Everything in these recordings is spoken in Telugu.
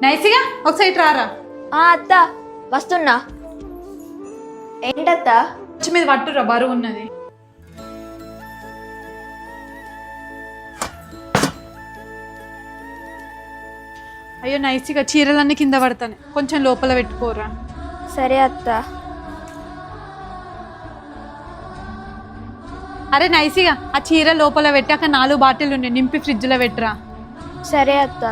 నైసిగా ఒకసారి రారా. అత్త వస్తున్నా. ఏంటత్త? వచ్చి మీద పట్టురా, బరువు ఉన్నది. అయ్యో నైసిగా చీరలన్నీ కింద పడతాను, కొంచెం లోపల పెట్టుకోరా. సరే అత్త. అరే నైసిగా ఆ చీర లోపల పెట్టి అక్కడ 4 బాటిల్ ఉన్నాయి, నింపి ఫ్రిడ్జ్లో పెట్టరా. సరే అత్త.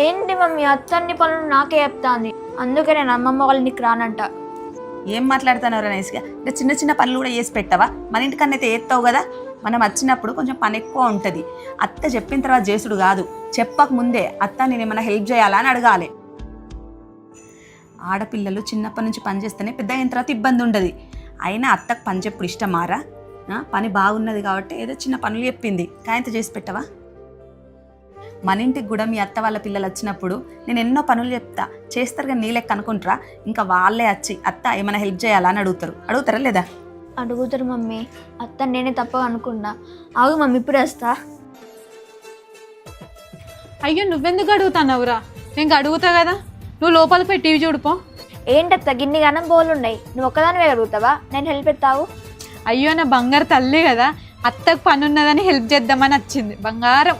ఏంటి మమ్మీ అత్త అన్ని పనులు నాకే చెప్తాంది, అందుకే నేను అమ్మమ్మ వాళ్ళ నీకు రానంట. ఏం మాట్లాడుతున్నారా నైస్గా? ఇంకా చిన్న చిన్న పనులు కూడా చేసి పెట్టావా? మన ఇంటికన్నా అయితే ఏస్తావు కదా. మనం వచ్చినప్పుడు కొంచెం పని ఎక్కువ ఉంటుంది. అత్త చెప్పిన తర్వాత చేసుడు కాదు, చెప్పక ముందే అత్త నేను ఏమైనా హెల్ప్ చేయాలా అని అడగాలి. ఆడపిల్లలు చిన్నప్పటి నుంచి పని చేస్తేనే పెద్ద అయిన తర్వాత ఇబ్బంది ఉండదు. అయినా అత్తకు పని చెప్పుడు ఇష్టమారా? పని బాగున్నది కాబట్టి ఏదో చిన్న పనులు చెప్పింది, కాయంత చేసి పెట్టవా? మన ఇంటికి కూడా మీ అత్త వాళ్ళ పిల్లలు వచ్చినప్పుడు నేను ఎన్నో పనులు చెప్తా, చేస్తారు కానీ నీ లెక్క అనుకుంటారా? ఇంకా వాళ్ళే వచ్చి అత్త ఏమైనా హెల్ప్ చేయాలా అని అడుగుతారా లేదా? అడుగుతారు మమ్మీ. అత్త నేనే తప్పగా అనుకున్నా. ఆగు మమ్మీ ఇప్పుడు వస్తా. అయ్యో నువ్వెందుకు అడుగుతానవురా? నేను అడుగుతా కదా, నువ్వు లోపలికి పోయి టీవీ చూడుపో. ఏంటత్త గిన్ని గనం బోలు ఉన్నాయి, నువ్వు ఒక్కదానివే అడుగుతావా? నేను హెల్ప్ ఎత్తావు? అయ్యో నా బంగారు తల్లి కదా, అత్తకు పని ఉన్నదని హెల్ప్ చేద్దామని వచ్చింది బంగారం.